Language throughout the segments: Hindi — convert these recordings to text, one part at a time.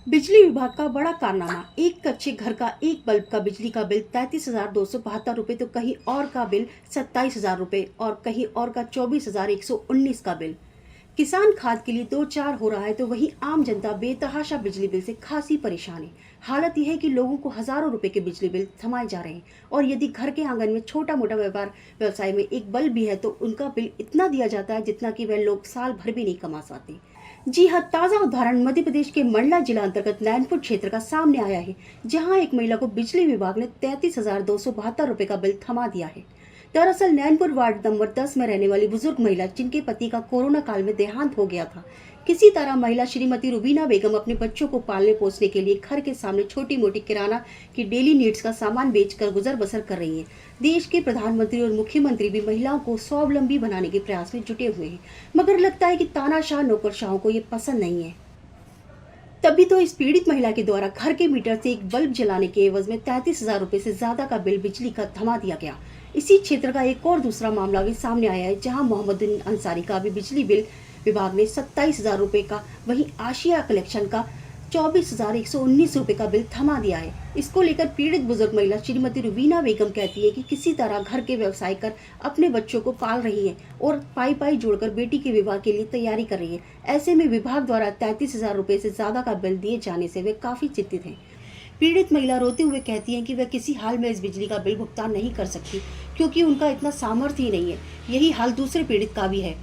बिजली विभाग का बड़ा कारनामा। एक कच्चे घर का एक बल्ब का बिजली का बिल 33,272 रुपये तो कहीं और का बिल 27,000 रुपये और कहीं और का 24,119 का बिल। किसान खाद के लिए दो चार हो रहा है तो वहीं आम जनता बेतहाशा बिजली बिल से खासी परेशान है। हालत यह है कि लोगों को हजारों रुपए के बिजली बिल थमाए जा रहे हैं और यदि घर के आंगन में छोटा मोटा व्यवसाय में एक बल्ब भी है तो उनका बिल इतना दिया जाता है जितना कि वह लोग साल भर भी नहीं कमा पाते। जी हाँ, ताजा उदाहरण मध्य प्रदेश के मंडला जिला अंतर्गत नैनपुर क्षेत्र का सामने आया है, जहां एक महिला को बिजली विभाग ने 33,272 रुपए का बिल थमा दिया है। दरअसल नैनपुर वार्ड नंबर 10 में रहने वाली बुजुर्ग महिला, जिनके पति का कोरोना काल में देहांत हो गया था, किसी तरह महिला श्रीमती रुबीना बेगम अपने बच्चों को पालने पोसने के लिए घर के सामने छोटी मोटी किराना की डेली नीड्स का सामान बेचकर गुजर बसर कर रही है। देश के प्रधानमंत्री और मुख्यमंत्री भी महिलाओं को स्वावलंबी बनाने के प्रयास में जुटे हुए हैं, मगर लगता है कि तानाशाह नौकरशाहों को ये पसंद नहीं है। तभी तो इस पीड़ित महिला के द्वारा घर के मीटर से एक बल्ब जलाने के एवज में 33,000 रुपए से ज्यादा का बिल बिजली का थमा दिया गया। इसी क्षेत्र का एक और दूसरा मामला भी सामने आया है, जहां मोहम्मद अंसारी का भी बिजली बिल विभाग ने 27,000 रुपए का, वहीं आशिया कलेक्शन का 24,119 रुपए का बिल थमा दिया है। इसको लेकर पीड़ित बुजुर्ग महिला श्रीमती रुबीना बेगम कहती है कि किसी तरह घर के व्यवसाय कर अपने बच्चों को पाल रही है और पाई पाई जोड़कर बेटी के विवाह के लिए तैयारी कर रही है। ऐसे में विभाग द्वारा 33,000 रुपए से ज्यादा का बिल दिए जाने से वे काफी चिंतित हैं। पीड़ित महिला रोते हुए कहती है कि वह किसी हाल में इस बिजली का बिल भुगतान नहीं कर सकती, क्योंकि उनका इतना सामर्थ्य ही नहीं है। यही हाल दूसरे पीड़ित का भी है।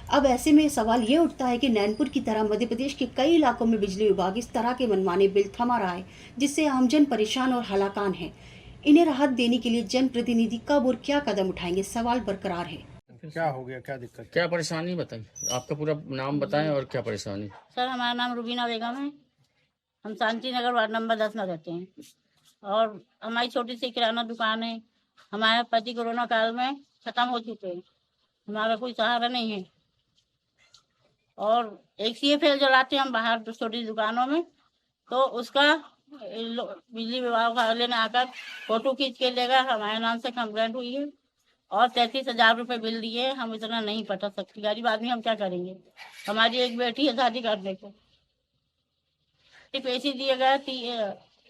अब ऐसे में सवाल ये उठता है कि नैनपुर की तरह मध्य प्रदेश के कई इलाकों में बिजली विभाग इस तरह के मनमाने बिल थमा रहा है, जिससे आमजन परेशान और हलाकान है। इन्हें राहत देने के लिए जनप्रतिनिधि कब और क्या कदम उठाएंगे, सवाल बरकरार है। क्या हो गया, क्या दिक्कत, क्या परेशानी बताइए, आपका पूरा नाम बताएं और क्या परेशानी। सर, हमारा नाम रुबीना बेगम है। हम शांति नगर वार्ड नंबर 10 में रहते हैं और हमारी छोटी सी किराना दुकान है। हमारे पति कोरोना काल में खत्म हो चुके हैं, हमारा कोई सहारा नहीं है और एक CFL जलाते हैं हम बाहर छोटी दुकानों में, तो उसका बिजली विभाग वाले ने आकर फोटो खींच के लेगा। हमारे नाम से कंप्लेंट हुई है और 33,000 रुपये बिल दिए। हम इतना नहीं पटा सकते, गरीब आदमी हम क्या करेंगे। हमारी एक बेटी है शादी करने को, पैसे दिए गए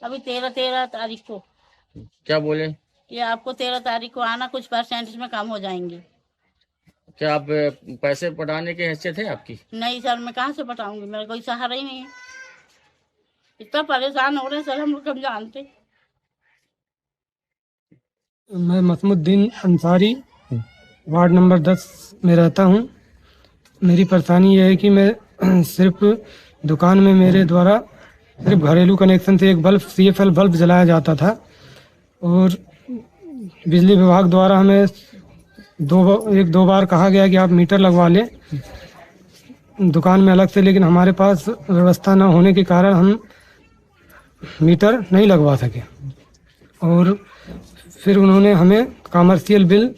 अभी 13 तारीख को। क्या बोले? ये आपको 13 तारीख को आना, कुछ परसेंट में कम हो जाएंगे। क्या आप पैसे पटाने की हैसियत है आपकी? नहीं सर, मैं कहाँ से पटाऊंगी, मेरा कोई सहारा ही नहीं है। इतना परेशान हो रहे हैं सर, हम लोग हम जानते। मैं मसमुद्दीन अंसारी वार्ड नंबर 10 में रहता हूँ। मेरी परेशानी यह है कि मैं सिर्फ दुकान में मेरे द्वारा सिर्फ घरेलू कनेक्शन से एक बल्ब CFL बल्ब जलाया जाता था और बिजली विभाग द्वारा हमें एक दो बार कहा गया कि आप मीटर लगवा लें दुकान में अलग से, लेकिन हमारे पास व्यवस्था न होने के कारण हम मीटर नहीं लगवा सके। और फिर उन्होंने हमें कमर्शियल बिल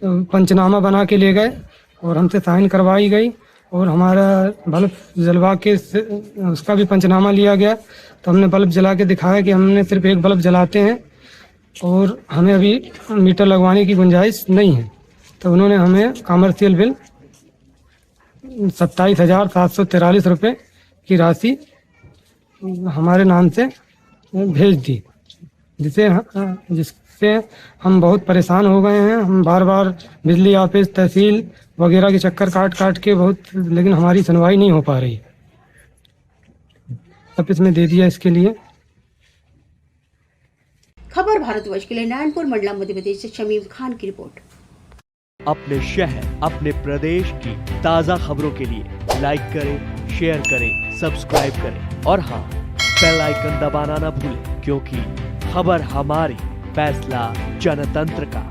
पंचनामा बना के ले गए और हमसे साइन करवाई गई और हमारा बल्ब जलवा के उसका भी पंचनामा लिया गया। तो हमने बल्ब जला के दिखाया कि हमने सिर्फ एक बल्ब जलाते हैं और हमें अभी मीटर लगवाने की गुंजाइश नहीं है। तो उन्होंने हमें कमर्शियल बिल 27,743 रुपये की राशि हमारे नाम से भेज दी, जिससे हम बहुत परेशान हो गए हैं। हम बार बार बिजली ऑफिस, तहसील वगैरह के चक्कर काट के बहुत, लेकिन हमारी सुनवाई नहीं हो पा रही। ऑफिस में दे दिया इसके लिए। खबर भारतवर्ष के लिए नैनपुर मंडला मध्य प्रदेश से शमीम खान की रिपोर्ट। अपने शहर, अपने प्रदेश की ताज़ा खबरों के लिए लाइक करें, शेयर करें, सब्सक्राइब करें और हाँ, बेल आइकन दबाना ना भूलें, क्योंकि खबर हमारी, फैसला जनतंत्र का।